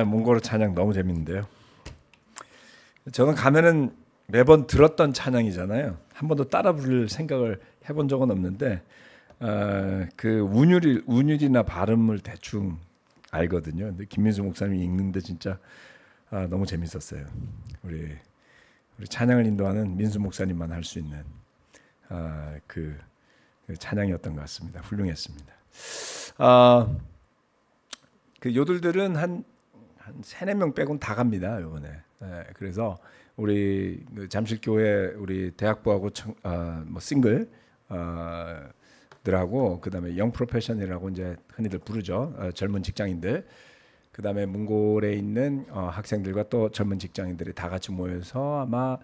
몽골어 찬양 너무 재밌는데요. 저는 가면은 매번 들었던 찬양이잖아요. 한 번도 따라 부를 생각을 해본 적은 없는데 그 운율이나 발음을 대충 알거든요. 근데 김민수 목사님이 읽는데 진짜 너무 재밌었어요. 우리 찬양을 인도하는 민수 목사님만 할 수 있는 그 찬양이었던 것 같습니다. 훌륭했습니다. 그 요들들은 한 3-4명 빼고는 다 갑니다 이번에. 그래서 우리 잠실교회 우리 대학부하고 뭐 싱글 들하고 그다음에 영 프로페셔널이라고 이제 흔히들 부르죠. 젊은 직장인들. 그다음에 몽골에 있는 학생들과 또 젊은 직장인들이 다 같이 모여서 아마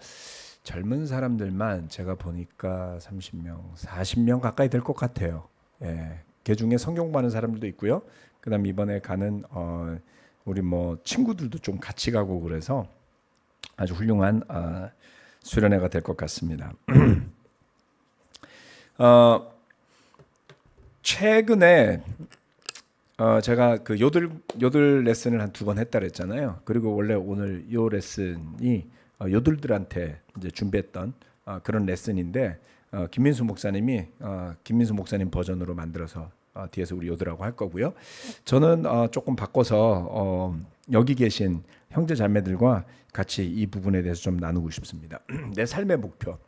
젊은 사람들만 제가 보니까 30명, 40명 가까이 될 것 같아요. 그 중에 성경 공부하는 사람들도 있고요. 그다음 이번에 가는 우리 뭐 친구들도 좀 같이 가고 그래서 아주 훌륭한 수련회가 될 것 같습니다. 최근에 제가 그 요들 레슨을 한 2번 했다 그랬잖아요. 그리고 원래 오늘 요 레슨이 요들들한테 이제 준비했던 그런 레슨인데 김민수 목사님이 김민수 목사님 버전으로 만들어서 뒤에서 우리 요들하고 할 거고요. 저는 조금 바꿔서 여기 계신 형제 자매들과 같이 이 부분에 대해서 좀 나누고 싶습니다. 내 삶의 목표.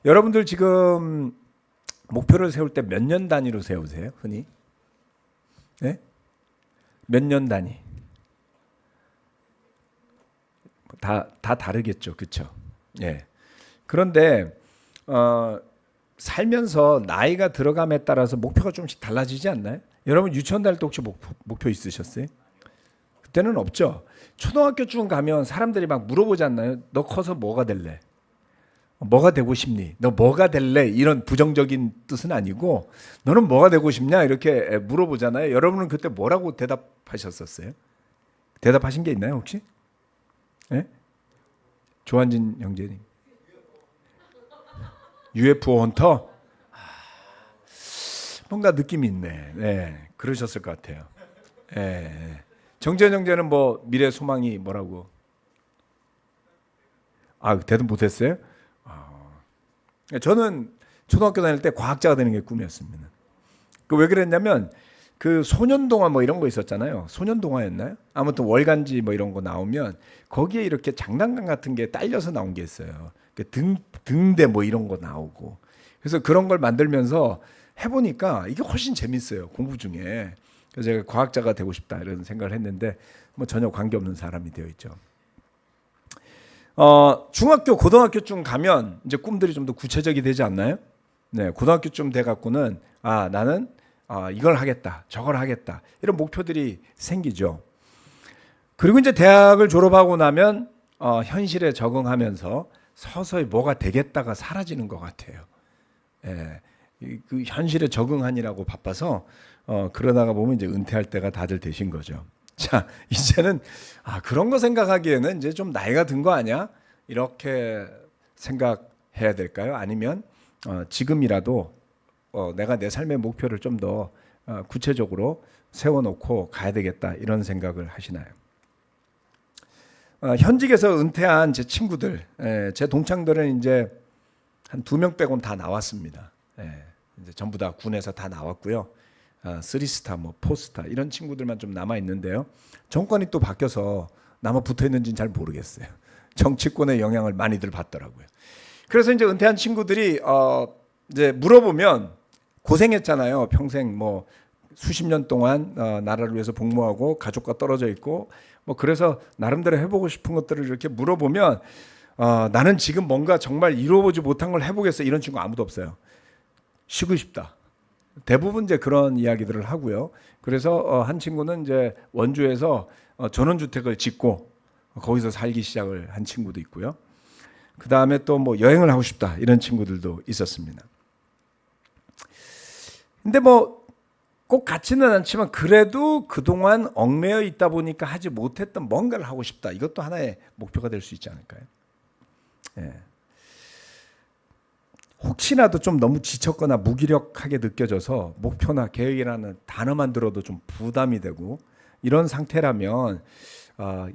여러분들 지금 목표를 세울 때 몇 년 단위로 세우세요? 흔히? 네? 몇 년 단위? 다 다르겠죠, 그렇죠? 예. 그런데 살면서 나이가 들어감에 따라서 목표가 조금씩 달라지지 않나요? 여러분 유치원 다닐 때 혹시 목표 있으셨어요? 그때는 없죠. 초등학교쯤 가면 사람들이 막 물어보지 않나요? 너 커서 뭐가 될래? 뭐가 되고 싶니? 너 뭐가 될래? 이런 부정적인 뜻은 아니고 너는 뭐가 되고 싶냐? 이렇게 물어보잖아요. 여러분은 그때 뭐라고 대답하셨었어요? 대답하신 게 있나요 혹시? 네? 조한진 형제님. UFO 헌터? 뭔가 느낌이 있네. 네, 그러셨을 것 같아요. 네. 정재현 형제는 뭐 미래 소망이 뭐라고? 대답 못했어요? 저는 초등학교 다닐 때 과학자가 되는 게 꿈이었습니다. 왜 그랬냐면 그 소년동화 뭐 이런 거 있었잖아요. 소년동화였나요? 아무튼 월간지 뭐 이런 거 나오면 거기에 이렇게 장난감 같은 게 딸려서 나온 게 있어요. 등대 뭐 이런 거 나오고. 그래서 그런 걸 만들면서 해보니까 이게 훨씬 재밌어요. 공부 중에. 그래서 제가 과학자가 되고 싶다 이런 생각을 했는데 뭐 전혀 관계없는 사람이 되어 있죠. 중학교, 고등학교쯤 가면 이제 꿈들이 좀 더 구체적이 되지 않나요? 네, 고등학교쯤 돼 갖고는 나는 이걸 하겠다, 저걸 하겠다 이런 목표들이 생기죠. 그리고 이제 대학을 졸업하고 나면 현실에 적응하면서 서서히 뭐가 되겠다가 사라지는 것 같아요. 예, 그 현실에 적응하느라고 바빠서 그러다가 보면 이제 은퇴할 때가 다들 되신 거죠. 자, 이제는 그런 거 생각하기에는 이제 좀 나이가 든 거 아니야? 이렇게 생각해야 될까요? 아니면 지금이라도 내가 내 삶의 목표를 좀 더 구체적으로 세워놓고 가야 되겠다 이런 생각을 하시나요? 현직에서 은퇴한 제 친구들, 제 동창들은 이제 한 2명 빼고는 다 나왔습니다. 이제 전부 다 군에서 다 나왔고요. 3스타, 뭐 4스타 이런 친구들만 좀 남아 있는데요. 정권이 또 바뀌어서 남아 붙어 있는지는 잘 모르겠어요. 정치권의 영향을 많이들 받더라고요. 그래서 이제 은퇴한 친구들이 이제 물어보면 고생했잖아요. 평생 뭐 수십 년 동안 나라를 위해서 복무하고 가족과 떨어져 있고 뭐 그래서 나름대로 해보고 싶은 것들을 이렇게 물어보면 나는 지금 뭔가 정말 이루어보지 못한 걸 해보겠어 이런 친구 아무도 없어요. 쉬고 싶다. 대부분 이제 그런 이야기들을 하고요. 그래서 한 친구는 이제 원주에서 전원주택을 짓고 거기서 살기 시작을 한 친구도 있고요. 그 다음에 또 뭐 여행을 하고 싶다 이런 친구들도 있었습니다. 근데 뭐 꼭 같지는 않지만 그래도 그동안 얽매여 있다 보니까 하지 못했던 뭔가를 하고 싶다. 이것도 하나의 목표가 될 수 있지 않을까요? 예. 혹시라도 좀 너무 지쳤거나 무기력하게 느껴져서 목표나 계획이라는 단어만 들어도 좀 부담이 되고 이런 상태라면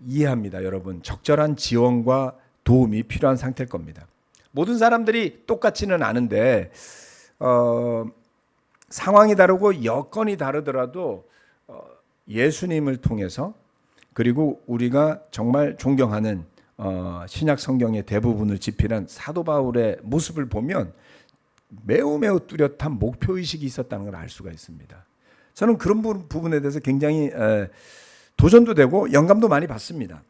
이해합니다. 여러분, 적절한 지원과 도움이 필요한 상태일 겁니다. 모든 사람들이 똑같지는 않은데 상황이 다르고 여건이 다르더라도 예수님을 통해서, 그리고 우리가 정말 존경하는 신약 성경의 대부분을 집필한 사도 바울의 모습을 보면 매우 뚜렷한 목표의식이 있었다는 걸 알 수가 있습니다. 저는 그런 부분에 대해서 굉장히 도전도 되고 영감도 많이 받습니다.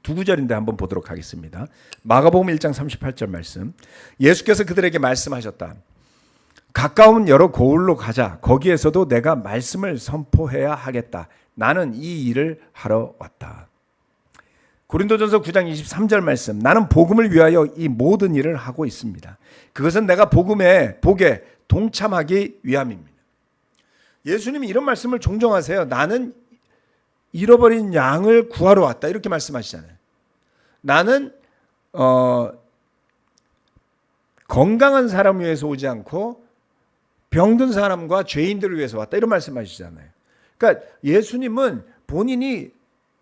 두 구절인데 한번 보도록 하겠습니다. 마가복음 1장 38절 말씀. 예수께서 그들에게 말씀하셨다. 가까운 여러 고을로 가자. 거기에서도 내가 말씀을 선포해야 하겠다. 나는 이 일을 하러 왔다. 고린도전서 9장 23절 말씀. 나는 복음을 위하여 이 모든 일을 하고 있습니다. 그것은 내가 복에 동참하기 위함입니다. 예수님이 이런 말씀을 종종 하세요. 나는 잃어버린 양을 구하러 왔다. 이렇게 말씀하시잖아요. 나는 건강한 사람을 위해서 오지 않고 병든 사람과 죄인들을 위해서 왔다. 이런 말씀하시잖아요. 그러니까 예수님은 본인이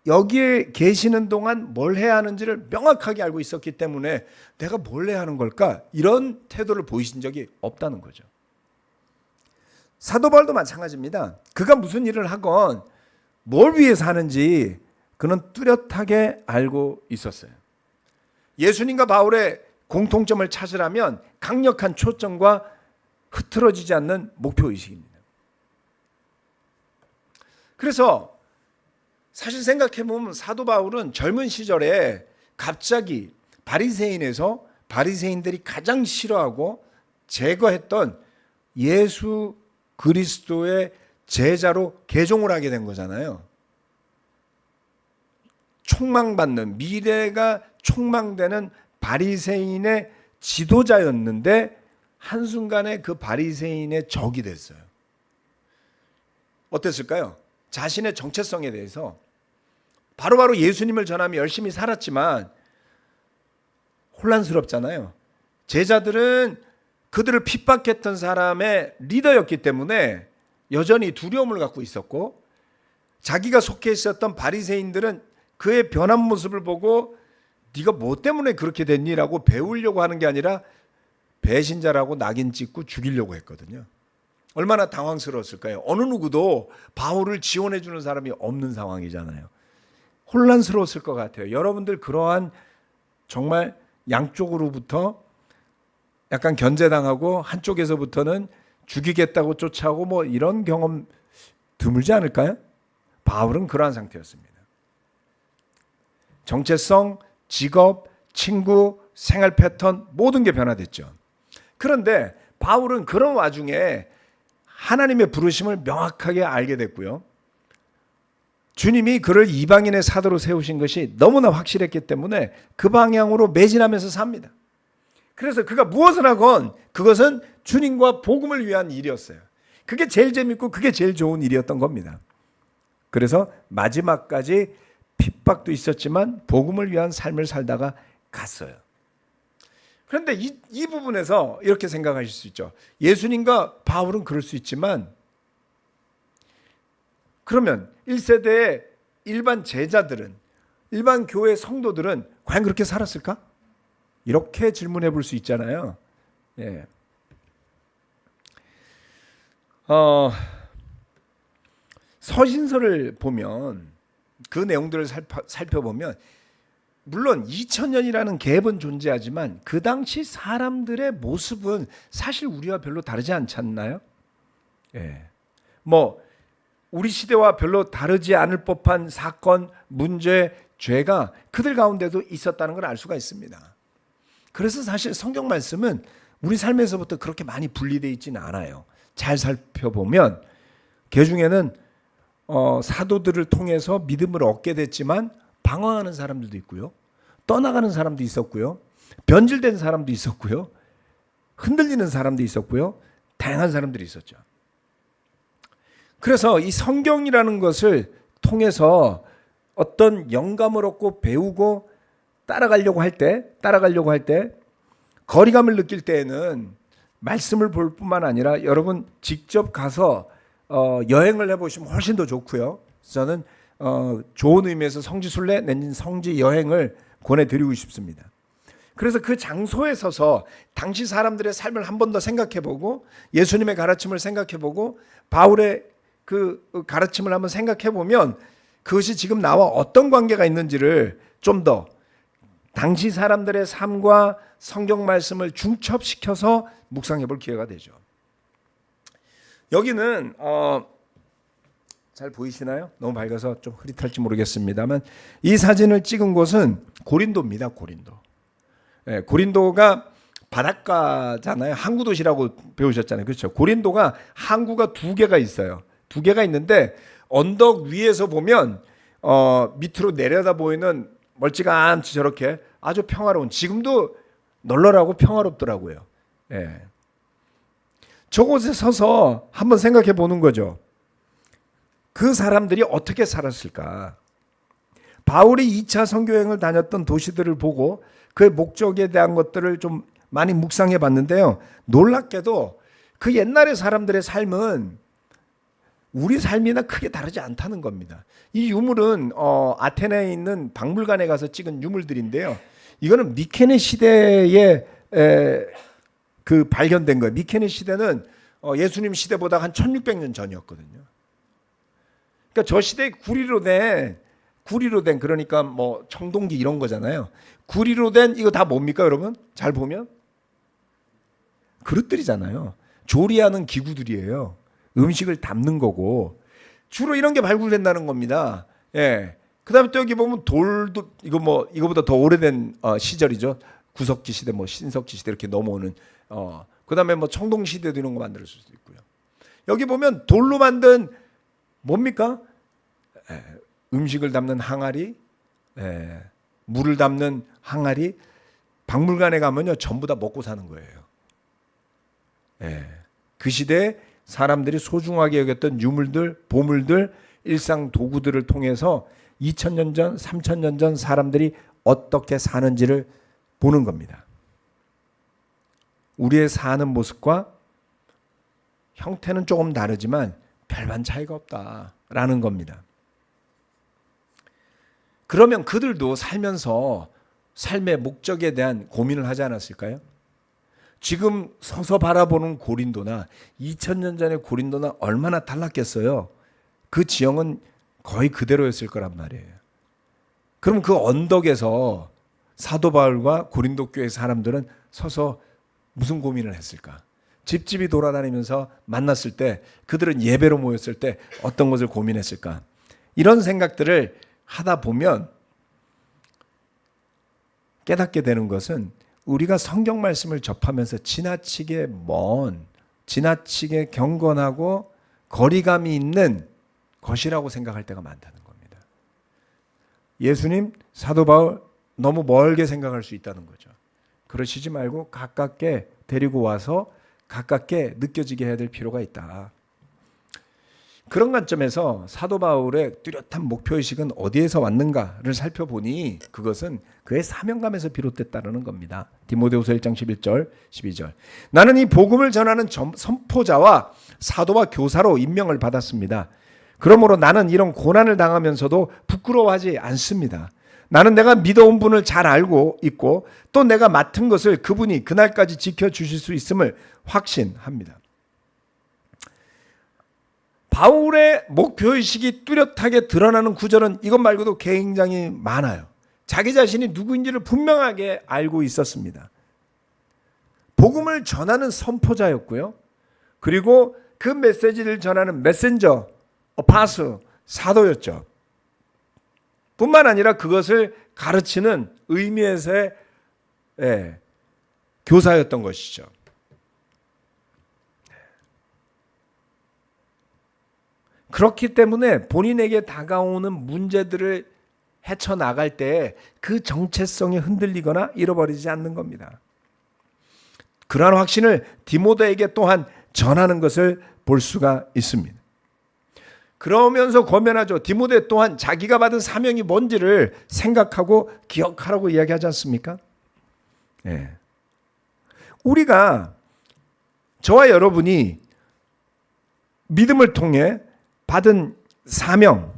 여기에 계시는 동안 뭘 해야 하는지를 명확하게 알고 있었기 때문에 내가 뭘 해야 하는 걸까? 이런 태도를 보이신 적이 없다는 거죠. 사도 바울도 마찬가지입니다. 그가 무슨 일을 하건 뭘 위해서 하는지 그는 뚜렷하게 알고 있었어요. 예수님과 바울의 공통점을 찾으라면 강력한 초점과 흐트러지지 않는 목표의식입니다. 그래서 사실 생각해보면 사도 바울은 젊은 시절에 갑자기 바리새인에서 바리새인들이 가장 싫어하고 제거했던 예수 그리스도의 제자로 개종을 하게 된 거잖아요. 촉망받는, 미래가 촉망되는 바리새인의 지도자였는데 한순간에 그 바리새인의 적이 됐어요. 어땠을까요? 자신의 정체성에 대해서 바로바로 예수님을 전하며 열심히 살았지만 혼란스럽잖아요. 제자들은 그들을 핍박했던 사람의 리더였기 때문에 여전히 두려움을 갖고 있었고, 자기가 속해 있었던 바리새인들은 그의 변한 모습을 보고 네가 뭐 때문에 그렇게 됐니라고 배우려고 하는 게 아니라 배신자라고 낙인 찍고 죽이려고 했거든요. 얼마나 당황스러웠을까요? 어느 누구도 바울을 지원해 주는 사람이 없는 상황이잖아요. 혼란스러웠을 것 같아요. 여러분들 그러한 정말 양쪽으로부터 약간 견제당하고 한쪽에서부터는 죽이겠다고 쫓아오고 뭐 이런 경험 드물지 않을까요? 바울은 그러한 상태였습니다. 정체성, 직업, 친구, 생활 패턴 모든 게 변화됐죠. 그런데 바울은 그런 와중에 하나님의 부르심을 명확하게 알게 됐고요. 주님이 그를 이방인의 사도로 세우신 것이 너무나 확실했기 때문에 그 방향으로 매진하면서 삽니다. 그래서 그가 무엇을 하건 그것은 주님과 복음을 위한 일이었어요. 그게 제일 재밌고 그게 제일 좋은 일이었던 겁니다. 그래서 마지막까지 핍박도 있었지만 복음을 위한 삶을 살다가 갔어요. 그런데 이 부분에서 이렇게 생각하실 수 있죠. 예수님과 바울은 그럴 수 있지만 그러면 1세대의 일반 제자들은, 일반 교회 성도들은 과연 그렇게 살았을까? 이렇게 질문해 볼 수 있잖아요. 예. 서신서를 보면 그 내용들을 살펴보면 물론 2000년이라는 갭은 존재하지만 그 당시 사람들의 모습은 사실 우리와 별로 다르지 않지 않나요? 예. 뭐 우리 시대와 별로 다르지 않을 법한 사건, 문제, 죄가 그들 가운데도 있었다는 걸 알 수가 있습니다. 그래서 사실 성경 말씀은 우리 삶에서부터 그렇게 많이 분리되어 있지는 않아요. 잘 살펴보면 그 중에는 사도들을 통해서 믿음을 얻게 됐지만 방황하는 사람들도 있고요. 떠나가는 사람도 있었고요. 변질된 사람도 있었고요. 흔들리는 사람도 있었고요. 다양한 사람들이 있었죠. 그래서 이 성경이라는 것을 통해서 어떤 영감을 얻고 배우고 따라가려고 할 때 거리감을 느낄 때에는 말씀을 볼 뿐만 아니라 여러분 직접 가서 여행을 해보시면 훨씬 더 좋고요. 저는 좋은 의미에서 성지순례 내지는 성지 여행을 권해드리고 싶습니다. 그래서 그 장소에 서서 당시 사람들의 삶을 한 번 더 생각해보고 예수님의 가르침을 생각해보고 바울의 그 가르침을 한번 생각해보면 그것이 지금 나와 어떤 관계가 있는지를 좀 더 당시 사람들의 삶과 성경 말씀을 중첩시켜서 묵상해볼 기회가 되죠. 여기는 잘 보이시나요? 너무 밝아서 좀 흐릿할지 모르겠습니다만 이 사진을 찍은 곳은 고린도입니다. 고린도. 예, 고린도가 바닷가잖아요. 항구 도시라고 배우셨잖아요. 그렇죠? 고린도가 항구가 두 개가 있어요. 두 개가 있는데 언덕 위에서 보면 밑으로 내려다 보이는 멀찌감치 저렇게 아주 평화로운, 지금도 널널하고 평화롭더라고요. 예. 저곳에 서서 한번 생각해 보는 거죠. 그 사람들이 어떻게 살았을까? 바울이 2차 선교여행을 다녔던 도시들을 보고 그의 목적에 대한 것들을 좀 많이 묵상해 봤는데요. 놀랍게도 그 옛날의 사람들의 삶은 우리 삶이나 크게 다르지 않다는 겁니다. 이 유물은 아테네에 있는 박물관에 가서 찍은 유물들인데요. 이거는 미케네 시대에 그 발견된 거예요. 미케네 시대는 예수님 시대보다 한 1600년 전이었거든요. 그러니까 저 시대에 구리로 된 그러니까 뭐 청동기 이런 거잖아요. 구리로 된 이거 다 뭡니까 여러분? 잘 보면 그릇들이잖아요. 조리하는 기구들이에요. 음식을 담는 거고 주로 이런 게 발굴된다는 겁니다. 예. 그다음에 또 여기 보면 돌도 이거보다 더 오래된 시절이죠. 구석기 시대, 뭐 신석기 시대 이렇게 넘어오는 그다음에 뭐 청동 시대도 이런 거 만들 수도 있고요. 여기 보면 돌로 만든 뭡니까? 음식을 담는 항아리, 물을 담는 항아리. 박물관에 가면요 전부 다 먹고 사는 거예요. 그 시대에 사람들이 소중하게 여겼던 유물들, 보물들, 일상 도구들을 통해서 2000년 전, 3000년 전 사람들이 어떻게 사는지를 보는 겁니다. 우리의 사는 모습과 형태는 조금 다르지만 별반 차이가 없다라는 겁니다. 그러면 그들도 살면서 삶의 목적에 대한 고민을 하지 않았을까요? 지금 서서 바라보는 고린도나 2000년 전의 고린도나 얼마나 달랐겠어요? 그 지형은 거의 그대로였을 거란 말이에요. 그럼 그 언덕에서 사도 바울과 고린도 교회 사람들은 서서 무슨 고민을 했을까? 집집이 돌아다니면서 만났을 때 그들은 예배로 모였을 때 어떤 것을 고민했을까? 이런 생각들을 하다 보면 깨닫게 되는 것은 우리가 성경 말씀을 접하면서 지나치게 지나치게 경건하고 거리감이 있는 것이라고 생각할 때가 많다는 겁니다. 예수님, 사도 바울 너무 멀게 생각할 수 있다는 거죠. 그러시지 말고 가깝게 데리고 와서 가깝게 느껴지게 해야 될 필요가 있다. 그런 관점에서 사도 바울의 뚜렷한 목표의식은 어디에서 왔는가를 살펴보니 그것은 그의 사명감에서 비롯됐다는 겁니다. 디모데후서 1장 11절 12절 나는 이 복음을 전하는 선포자와 사도와 교사로 임명을 받았습니다. 그러므로 나는 이런 고난을 당하면서도 부끄러워하지 않습니다. 나는 내가 믿어온 분을 잘 알고 있고 또 내가 맡은 것을 그분이 그날까지 지켜주실 수 있음을 확신합니다. 바울의 목표의식이 뚜렷하게 드러나는 구절은 이것 말고도 굉장히 많아요. 자기 자신이 누구인지를 분명하게 알고 있었습니다. 복음을 전하는 선포자였고요. 그리고 그 메시지를 전하는 메신저, 어파스, 사도였죠. 뿐만 아니라 그것을 가르치는 의미에서의 교사였던 것이죠. 그렇기 때문에 본인에게 다가오는 문제들을 헤쳐나갈 때 그 정체성이 흔들리거나 잃어버리지 않는 겁니다. 그러한 확신을 디모데에게 또한 전하는 것을 볼 수가 있습니다. 그러면서 권면하죠. 디모데 또한 자기가 받은 사명이 뭔지를 생각하고 기억하라고 이야기하지 않습니까? 우리가 저와 여러분이 믿음을 통해 받은 사명,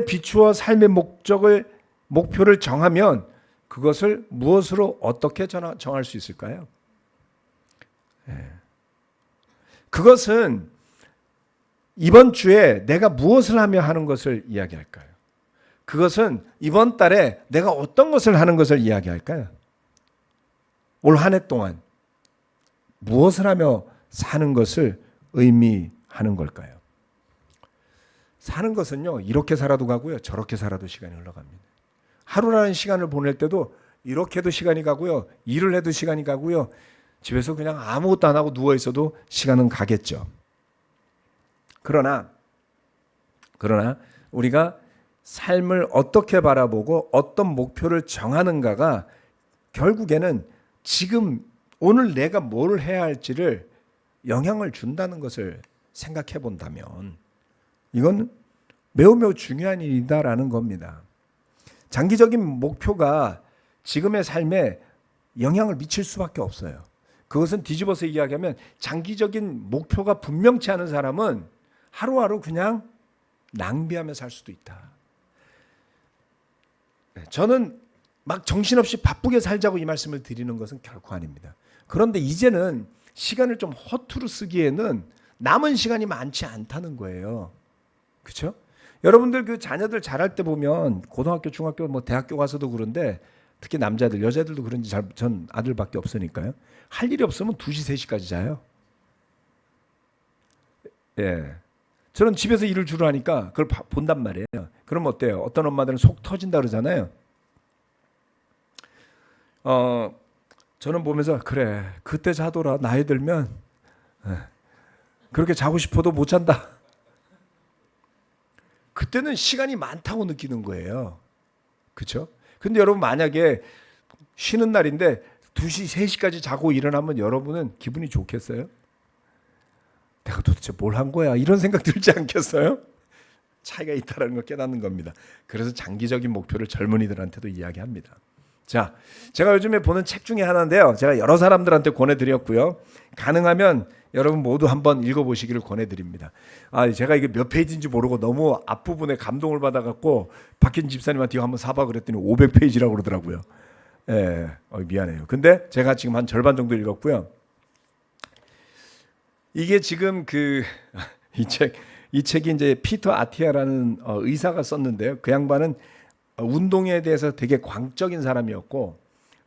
비추어 삶의 목표를 정하면 그것을 무엇으로 어떻게 정할 수 있을까요? 그것은 이번 주에 내가 무엇을 하며 하는 것을 이야기할까요? 그것은 이번 달에 내가 어떤 것을 하는 것을 이야기할까요? 올 한 해 동안 무엇을 하며 사는 것을 의미하는 걸까요? 사는 것은요, 이렇게 살아도 가고요, 저렇게 살아도 시간이 흘러갑니다. 하루라는 시간을 보낼 때도 이렇게도 시간이 가고요, 일을 해도 시간이 가고요, 집에서 그냥 아무것도 안 하고 누워 있어도 시간은 가겠죠. 그러나 우리가 삶을 어떻게 바라보고 어떤 목표를 정하는가가 결국에는 지금 오늘 내가 뭘 해야 할지를 영향을 준다는 것을 생각해 본다면 이건 매우 중요한 일이다라는 겁니다. 장기적인 목표가 지금의 삶에 영향을 미칠 수밖에 없어요. 그것은 뒤집어서 이야기하면 장기적인 목표가 분명치 않은 사람은 하루하루 그냥 낭비하며 살 수도 있다. 저는 막 정신없이 바쁘게 살자고 이 말씀을 드리는 것은 결코 아닙니다. 그런데 이제는 시간을 좀 허투루 쓰기에는 남은 시간이 많지 않다는 거예요. 그렇죠? 여러분들 그 자녀들 자랄 때 보면 고등학교, 중학교, 뭐 대학교 가서도 그런데 특히 남자들, 여자들도 그런지 전 아들밖에 없으니까요. 할 일이 없으면 2시, 3시까지 자요. 예. 저는 집에서 일을 주로 하니까 그걸 본단 말이에요. 그럼 어때요? 어떤 엄마들은 속 터진다 그러잖아요. 저는 보면서 그래, 그때 자더라. 나이 들면 그렇게 자고 싶어도 못 잔다. 그때는 시간이 많다고 느끼는 거예요. 그렇죠? 근데 여러분 만약에 쉬는 날인데 2시, 3시까지 자고 일어나면 여러분은 기분이 좋겠어요? 내가 도대체 뭘 한 거야? 이런 생각 들지 않겠어요? 차이가 있다는 걸 깨닫는 겁니다. 그래서 장기적인 목표를 젊은이들한테도 이야기합니다. 자, 제가 요즘에 보는 책 중에 하나인데요. 제가 여러 사람들한테 권해드렸고요. 가능하면 여러분 모두 한번 읽어보시기를 권해드립니다. 제가 이게 몇 페이지인지 모르고 너무 앞부분에 감동을 받아갖고 박힌 집사님한테 이거 한번 사봐 그랬더니 500페이지라고 그러더라고요. 예, 미안해요. 근데 제가 지금 한 절반 정도 읽었고요. 이게 지금 이 책이 이제 피터 아티아라는 의사가 썼는데요. 그 양반은 운동에 대해서 되게 광적인 사람이었고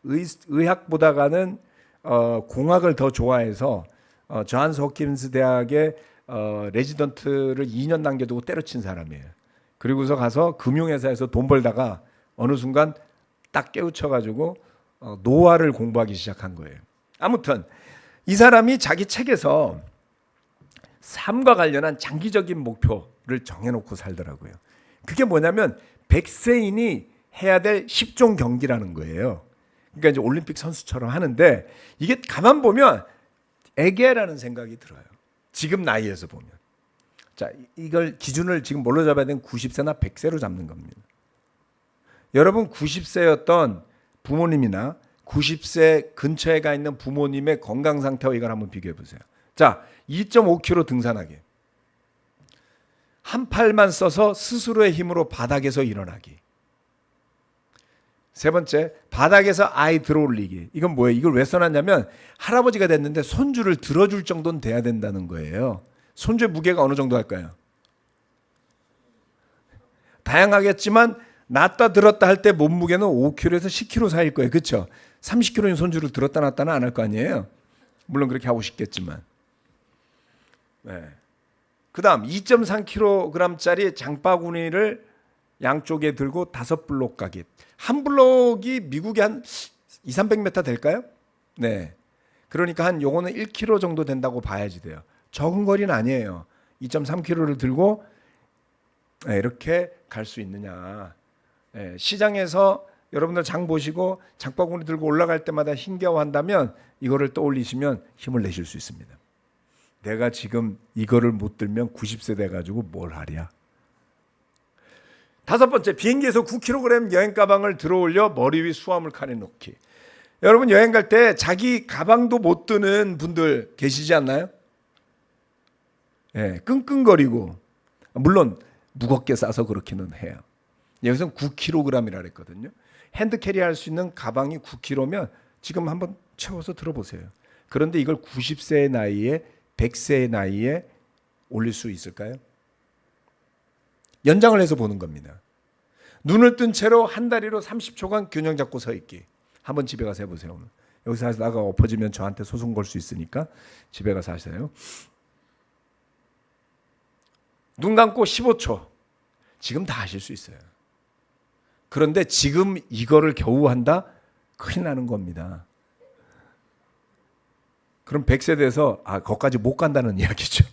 의학보다가는 공학을 더 좋아해서 존스 홉킨스 대학의 레지던트를 2년 남겨두고 때려친 사람이에요. 그리고서 가서 금융회사에서 돈 벌다가 어느 순간 딱 깨우쳐가지고 노화를 공부하기 시작한 거예요. 아무튼 이 사람이 자기 책에서 삶과 관련한 장기적인 목표를 정해놓고 살더라고요. 그게 뭐냐면 백세인이 해야 될 10종 경기라는 거예요. 그러니까 이제 올림픽 선수처럼 하는데 이게 가만 보면 애게라는 생각이 들어요. 지금 나이에서 보면. 자, 이걸 기준을 지금 뭘로 잡아야 되는 90세나 100세로 잡는 겁니다. 여러분 90세였던 부모님이나 90세 근처에 가 있는 부모님의 건강 상태와 이걸 한번 비교해 보세요. 자, 2.5km 등산하기. 한 팔만 써서 스스로의 힘으로 바닥에서 일어나기. 세 번째, 바닥에서 아이 들어올리기. 이건 뭐예요? 이걸 왜 써놨냐면 할아버지가 됐는데 손주를 들어줄 정도는 돼야 된다는 거예요. 손주의 무게가 어느 정도 할까요? 다양하겠지만 놨다 들었다 할 때 몸무게는 5kg에서 10kg 사이일 거예요. 그렇죠? 30kg인 손주를 들었다 놨다는 안 할 거 아니에요. 물론 그렇게 하고 싶겠지만. 네. 그 다음 2.3kg짜리 장바구니를 양쪽에 들고 5블록 가기. 한 블록이 미국에 한 200-300m 될까요? 네. 그러니까 한 요거는 1kg 정도 된다고 봐야지 돼요. 적은 거리는 아니에요. 2.3kg를 들고 이렇게 갈 수 있느냐. 시장에서 여러분들 장 보시고 장바구니 들고 올라갈 때마다 힘겨워한다면 이거를 떠올리시면 힘을 내실 수 있습니다. 내가 지금 이거를 못 들면 90세 돼가지고 뭘 하랴. 5번째, 비행기에서 9kg 여행 가방을 들어올려 머리 위 수화물 칸에 놓기. 여러분 여행 갈 때 자기 가방도 못 드는 분들 계시지 않나요? 예, 끙끙거리고. 물론 무겁게 싸서 그렇게는 해요. 여기서는 9kg이라 그랬거든요. 핸드캐리 할 수 있는 가방이 9kg면 지금 한번 채워서 들어보세요. 그런데 이걸 90세의 나이에 100세의 나이에 올릴 수 있을까요? 연장을 해서 보는 겁니다. 눈을 뜬 채로 한 다리로 30초간 균형 잡고 서 있기. 한번 집에 가서 해보세요. 오늘. 여기서 하다가 엎어지면 저한테 소송 걸 수 있으니까 집에 가서 하세요. 눈 감고 15초. 지금 다 하실 수 있어요. 그런데 지금 이거를 겨우 한다? 큰일 나는 겁니다. 그럼 100세 돼서 거기까지 못 간다는 이야기죠.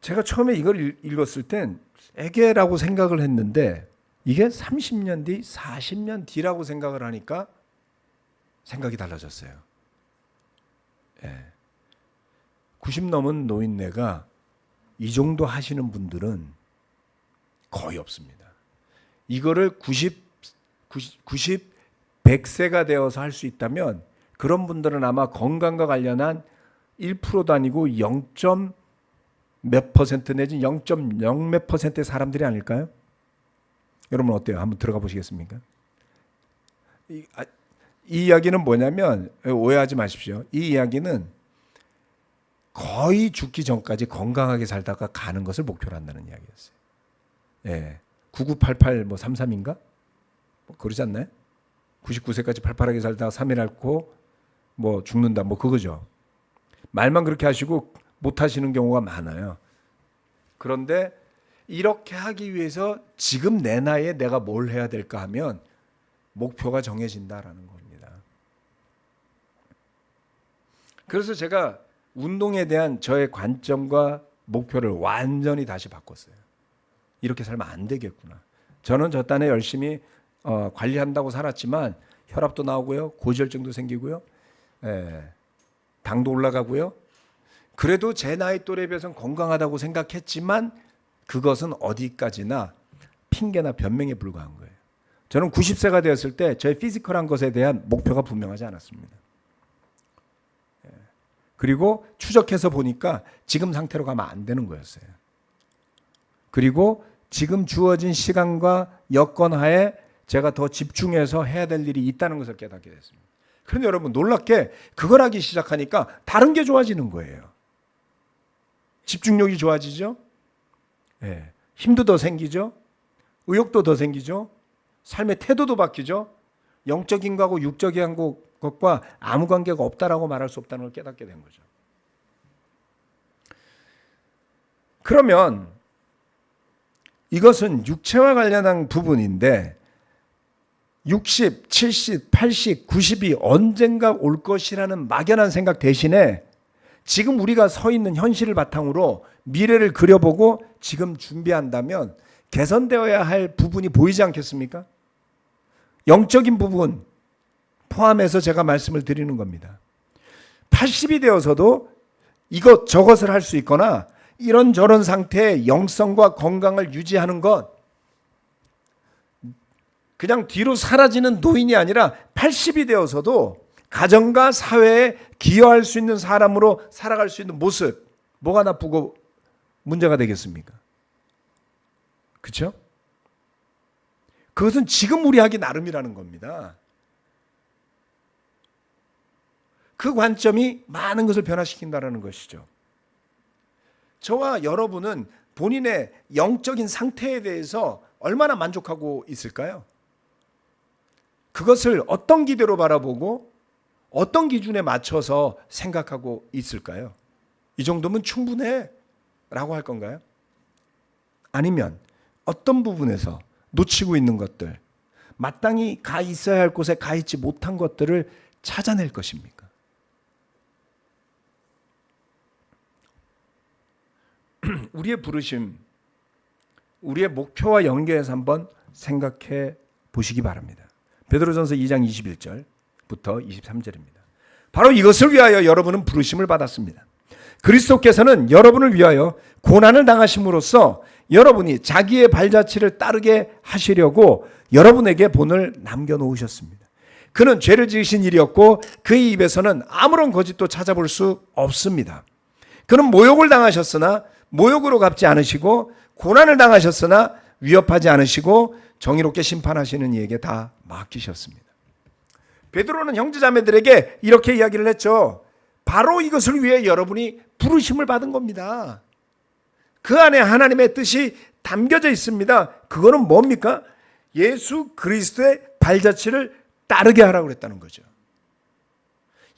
제가 처음에 이걸 읽었을 땐 애게라고 생각을 했는데 이게 30년 뒤, 40년 뒤라고 생각을 하니까 생각이 달라졌어요. 90 넘은 노인네가 이 정도 하시는 분들은 거의 없습니다. 이거를 90, 100세가 되어서 할 수 있다면 그런 분들은 아마 건강과 관련한 1%도 아니고 0. 몇 퍼센트 내지 0.0 몇 퍼센트의 사람들이 아닐까요? 여러분 어때요? 한번 들어가 보시겠습니까? 이 이야기는 뭐냐면 오해하지 마십시오. 이 이야기는 거의 죽기 전까지 건강하게 살다가 가는 것을 목표로 한다는 이야기였어요. 9988 뭐 33인가? 뭐 그러지 않나요? 99세까지 팔팔하게 살다가 3일 앓고 뭐 죽는다 뭐 그거죠. 말만 그렇게 하시고 못 하시는 경우가 많아요. 그런데 이렇게 하기 위해서 지금 내 나이에 내가 뭘 해야 될까 하면 목표가 정해진다라는 겁니다. 그래서 제가 운동에 대한 저의 관점과 목표를 완전히 다시 바꿨어요. 이렇게 살면 안 되겠구나. 저는 저 딴에 열심히 관리한다고 살았지만 혈압도 나오고요. 고지혈증도 생기고요. 당도 올라가고요. 그래도 제 나이 또래에 비해서는 건강하다고 생각했지만 그것은 어디까지나 핑계나 변명에 불과한 거예요. 저는 90세가 되었을 때 저의 피지컬한 것에 대한 목표가 분명하지 않았습니다. 그리고 추적해서 보니까 지금 상태로 가면 안 되는 거였어요. 그리고 지금 주어진 시간과 여건 하에 제가 더 집중해서 해야 될 일이 있다는 것을 깨닫게 됐습니다. 그런데 여러분 놀랍게 그걸 하기 시작하니까 다른 게 좋아지는 거예요. 집중력이 좋아지죠. 힘도 더 생기죠. 의욕도 더 생기죠. 삶의 태도도 바뀌죠. 영적인 거하고 육적인 것과 아무 관계가 없다라고 말할 수 없다는 걸 깨닫게 된 거죠. 그러면 이것은 육체와 관련한 부분인데 60, 70, 80, 90이 언젠가 올 것이라는 막연한 생각 대신에 지금 우리가 서 있는 현실을 바탕으로 미래를 그려보고 지금 준비한다면 개선되어야 할 부분이 보이지 않겠습니까? 영적인 부분 포함해서 제가 말씀을 드리는 겁니다. 80이 되어서도 이것 저것을 할 수 있거나 이런저런 상태의 영성과 건강을 유지하는 것, 그냥 뒤로 사라지는 노인이 아니라 80이 되어서도 가정과 사회에 기여할 수 있는 사람으로 살아갈 수 있는 모습, 뭐가 나쁘고 문제가 되겠습니까? 그렇죠? 그것은 지금 우리 하기 나름이라는 겁니다. 그 관점이 많은 것을 변화시킨다는 것이죠. 저와 여러분은 본인의 영적인 상태에 대해서 얼마나 만족하고 있을까요? 그것을 어떤 기대로 바라보고 어떤 기준에 맞춰서 생각하고 있을까요? 이 정도면 충분해 라고 할 건가요? 아니면 어떤 부분에서 놓치고 있는 것들, 마땅히 가 있어야 할 곳에 가 있지 못한 것들을 찾아낼 것입니까? 우리의 부르심, 우리의 목표와 연계해서 한번 생각해 보시기 바랍니다. 베드로전서 2장 21절부터 23절입니다. 바로 이것을 위하여 여러분은 부르심을 받았습니다. 그리스도께서는 여러분을 위하여 고난을 당하심으로써 여러분이 자기의 발자취를 따르게 하시려고 여러분에게 본을 남겨놓으셨습니다. 그는 죄를 지으신 일이었고 그의 입에서는 아무런 거짓도 찾아볼 수 없습니다. 그는 모욕을 당하셨으나 모욕으로 갚지 않으시고 고난을 당하셨으나 위협하지 않으시고 정의롭게 심판하시는 이에게 다 맡기셨습니다. 베드로는 형제자매들에게 이렇게 이야기를 했죠. 바로 이것을 위해 여러분이 부르심을 받은 겁니다. 그 안에 하나님의 뜻이 담겨져 있습니다. 그거는 뭡니까? 예수 그리스도의 발자취를 따르게 하라고 그랬다는 거죠.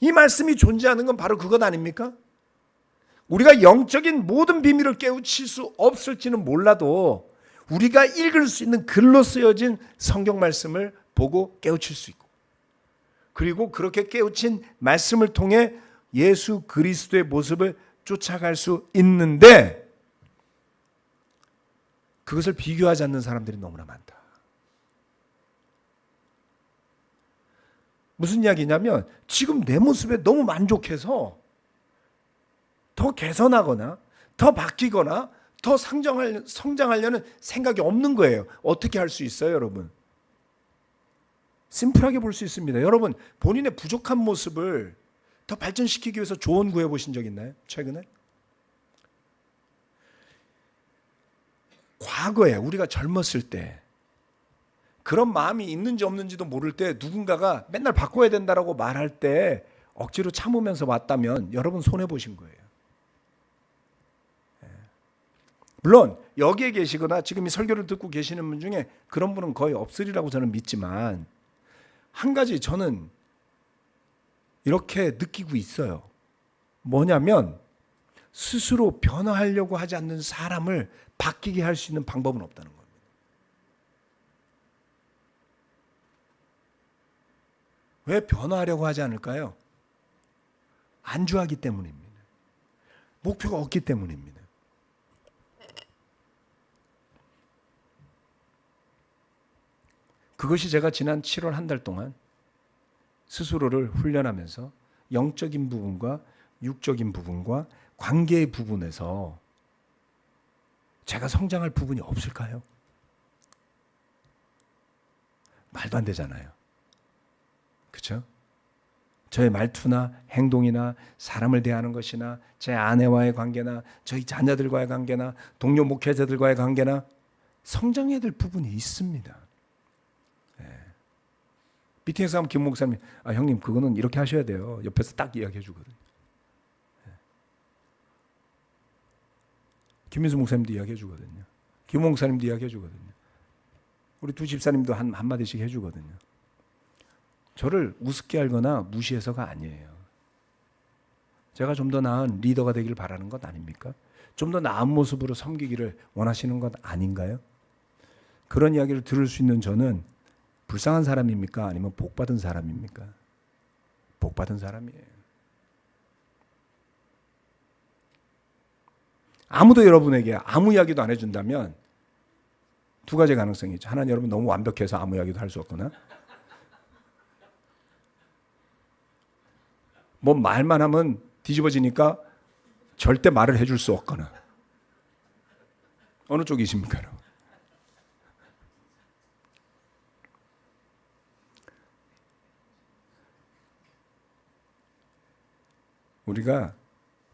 이 말씀이 존재하는 건 바로 그것 아닙니까? 우리가 영적인 모든 비밀을 깨우칠 수 없을지는 몰라도 우리가 읽을 수 있는 글로 쓰여진 성경 말씀을 보고 깨우칠 수 있고, 그리고 그렇게 깨우친 말씀을 통해 예수 그리스도의 모습을 쫓아갈 수 있는데, 그것을 비교하지 않는 사람들이 너무나 많다. 무슨 이야기냐면 지금 내 모습에 너무 만족해서 더 개선하거나 더 바뀌거나 더 성장하려는 생각이 없는 거예요. 어떻게 할 수 있어요, 여러분? 심플하게 볼 수 있습니다. 여러분, 본인의 부족한 모습을 더 발전시키기 위해서 조언 구해보신 적 있나요? 최근에? 과거에 우리가 젊었을 때 그런 마음이 있는지 없는지도 모를 때 누군가가 맨날 바꿔야 된다라고 말할 때 억지로 참으면서 왔다면 여러분 손해보신 거예요. 물론 여기에 계시거나 지금 이 설교를 듣고 계시는 분 중에 그런 분은 거의 없으리라고 저는 믿지만, 한 가지 저는 이렇게 느끼고 있어요. 뭐냐면 스스로 변화하려고 하지 않는 사람을 바뀌게 할 수 있는 방법은 없다는 겁니다. 왜 변화하려고 하지 않을까요? 안주하기 때문입니다. 목표가 없기 때문입니다. 그것이 제가 지난 7월 한 달 동안 스스로를 훈련하면서 영적인 부분과 육적인 부분과 관계의 부분에서 제가 성장할 부분이 없을까요? 말도 안 되잖아요. 그렇죠? 저의 말투나 행동이나 사람을 대하는 것이나 제 아내와의 관계나 저희 자녀들과의 관계나 동료 목회자들과의 관계나 성장해야 될 부분이 있습니다. 미팅에서 하면 김 목사님, 형님 그거는 이렇게 하셔야 돼요. 옆에서 딱 이야기해 주거든요. 김민수 목사님도 이야기해 주거든요. 김 목사님도 이야기해 주거든요. 우리 두 집사님도 한마디씩 해주거든요. 저를 우습게 알거나 무시해서가 아니에요. 제가 좀 더 나은 리더가 되길 바라는 것 아닙니까? 좀 더 나은 모습으로 섬기기를 원하시는 것 아닌가요? 그런 이야기를 들을 수 있는 저는 불쌍한 사람입니까? 아니면 복받은 사람입니까? 복받은 사람이에요. 아무도 여러분에게 아무 이야기도 안 해준다면 두 가지 가능성이 있죠. 하나는 여러분 너무 완벽해서 아무 이야기도 할 수 없거나, 뭐 말만 하면 뒤집어지니까 절대 말을 해줄 수 없거나. 어느 쪽이십니까, 여러분? 우리가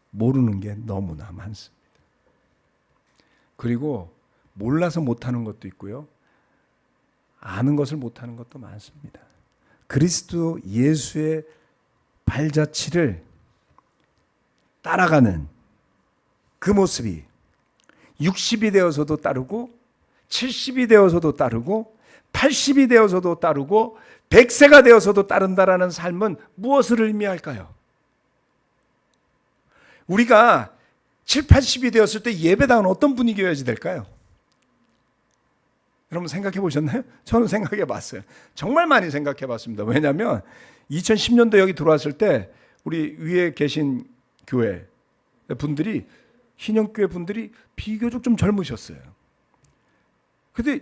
모르는 게 너무나 많습니다. 그리고 몰라서 못하는 것도 있고요, 아는 것을 못하는 것도 많습니다. 그리스도 예수의 발자취를 따라가는 그 모습이 60이 되어서도 따르고 70이 되어서도 따르고 80이 되어서도 따르고 100세가 되어서도 따른다라는 삶은 무엇을 의미할까요? 우리가 7, 80이 되었을 때 예배당은 어떤 분위기여야지 될까요? 여러분 생각해 보셨나요? 저는 생각해 봤어요. 정말 많이 생각해 봤습니다. 왜냐하면 2010년도 여기 들어왔을 때 우리 위에 계신 교회 분들이, 신영교회 분들이 비교적 좀 젊으셨어요. 근데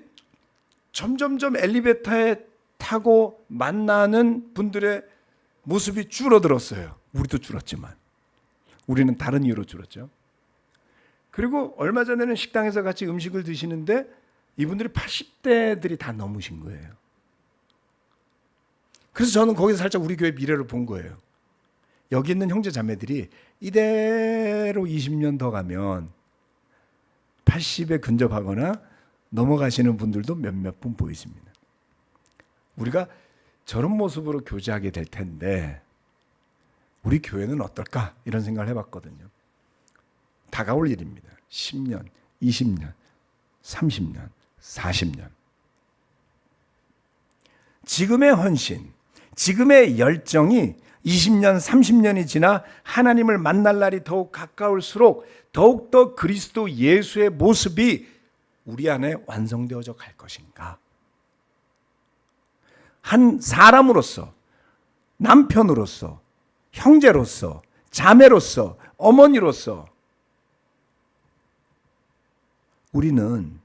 점점점 엘리베이터에 타고 만나는 분들의 모습이 줄어들었어요. 우리도 줄었지만. 우리는 다른 이유로 줄었죠. 그리고 얼마 전에는 식당에서 같이 음식을 드시는데 이분들이 80대들이 다 넘으신 거예요. 그래서 저는 거기서 살짝 우리 교회 미래를 본 거예요. 여기 있는 형제 자매들이 이대로 20년 더 가면 80에 근접하거나 넘어가시는 분들도 몇몇 분 보이십니다. 우리가 저런 모습으로 교제하게 될 텐데 우리 교회는 어떨까? 이런 생각을 해봤거든요. 다가올 일입니다. 10년, 20년, 30년, 40년. 지금의 헌신, 지금의 열정이 20년, 30년이 지나 하나님을 만날 날이 더욱 가까울수록 더욱더 그리스도 예수의 모습이 우리 안에 완성되어져 갈 것인가? 한 사람으로서, 남편으로서, 형제로서, 자매로서, 어머니로서 우리는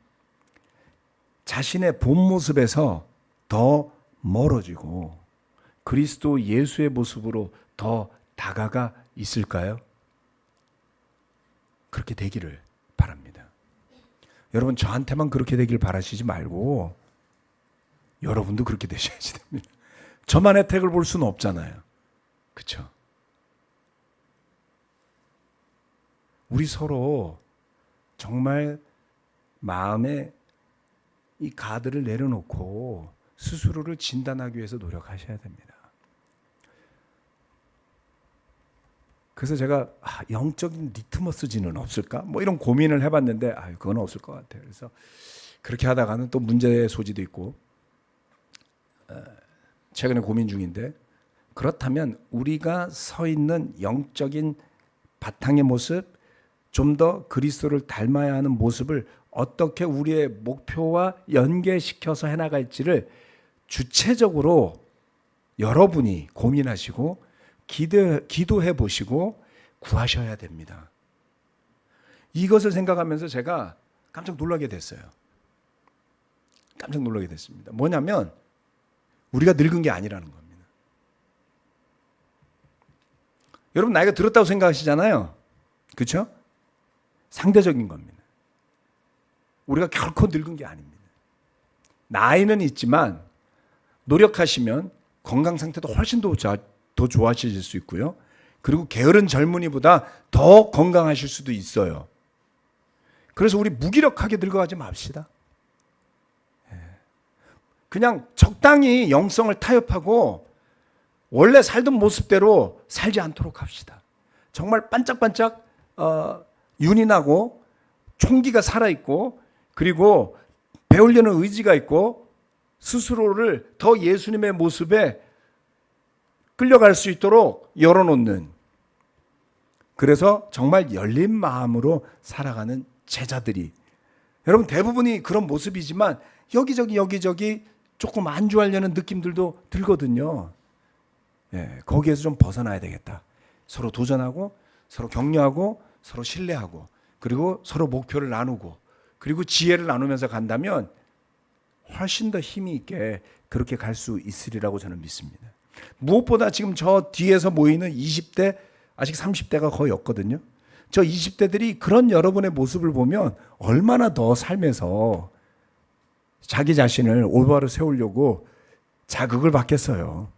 자신의 본 모습에서 더 멀어지고 그리스도 예수의 모습으로 더 다가가 있을까요? 그렇게 되기를 바랍니다. 여러분, 저한테만 그렇게 되길 바라시지 말고 여러분도 그렇게 되셔야지 됩니다. 저만 혜택을 볼 수는 없잖아요. 그렇죠? 우리 서로 정말 마음에 이 가드를 내려놓고 스스로를 진단하기 위해서 노력하셔야 됩니다. 그래서 제가 영적인 리트머스지는 없을까? 뭐 이런 고민을 해봤는데 그건 없을 것 같아요. 그래서 그렇게 하다가는 또 문제의 소지도 있고 최근에 고민 중인데, 그렇다면 우리가 서 있는 영적인 바탕의 모습, 좀 더 그리스도를 닮아야 하는 모습을 어떻게 우리의 목표와 연계시켜서 해나갈지를 주체적으로 여러분이 고민하시고 기도해 보시고 구하셔야 됩니다. 이것을 생각하면서 제가 깜짝 놀라게 됐어요. 깜짝 놀라게 됐습니다. 뭐냐면 우리가 늙은 게 아니라는 겁니다. 여러분, 나이가 들었다고 생각하시잖아요. 그렇죠? 상대적인 겁니다. 우리가 결코 늙은 게 아닙니다. 나이는 있지만 노력하시면 건강 상태도 훨씬 더 좋아지실 수 있고요. 그리고 게으른 젊은이보다 더 건강하실 수도 있어요. 그래서 우리 무기력하게 늙어가지 맙시다. 그냥 적당히 영성을 타협하고 원래 살던 모습대로 살지 않도록 합시다. 정말 반짝반짝 윤이 나고 총기가 살아있고 그리고 배우려는 의지가 있고 스스로를 더 예수님의 모습에 끌려갈 수 있도록 열어놓는, 그래서 정말 열린 마음으로 살아가는 제자들이, 여러분 대부분이 그런 모습이지만 여기저기 조금 안주하려는 느낌들도 들거든요. 거기에서 좀 벗어나야 되겠다. 서로 도전하고 서로 격려하고 서로 신뢰하고 그리고 서로 목표를 나누고 그리고 지혜를 나누면서 간다면 훨씬 더 힘이 있게 그렇게 갈 수 있으리라고 저는 믿습니다. 무엇보다 지금 저 뒤에서 모이는 20대, 아직 30대가 거의 없거든요. 저 20대들이 그런 여러분의 모습을 보면 얼마나 더 삶에서 자기 자신을 올바로 세우려고 자극을 받겠어요.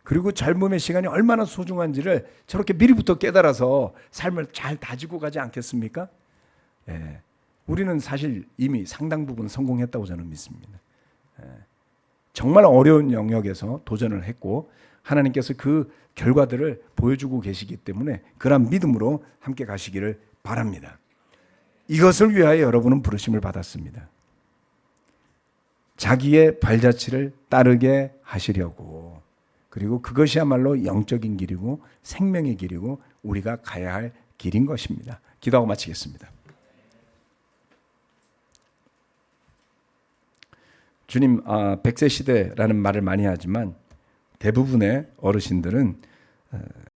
그리고 젊음의 시간이 얼마나 소중한지를 저렇게 미리부터 깨달아서 삶을 잘 다지고 가지 않겠습니까? 우리는 사실 이미 상당 부분 성공했다고 저는 믿습니다. 정말 어려운 영역에서 도전을 했고 하나님께서 그 결과들을 보여주고 계시기 때문에 그런 믿음으로 함께 가시기를 바랍니다. 이것을 위하여 여러분은 부르심을 받았습니다. 자기의 발자취를 따르게 하시려고, 그리고 그것이야말로 영적인 길이고 생명의 길이고 우리가 가야 할 길인 것입니다. 기도하고 마치겠습니다. 주님, 100세 시대라는 말을 많이 하지만 대부분의 어르신들은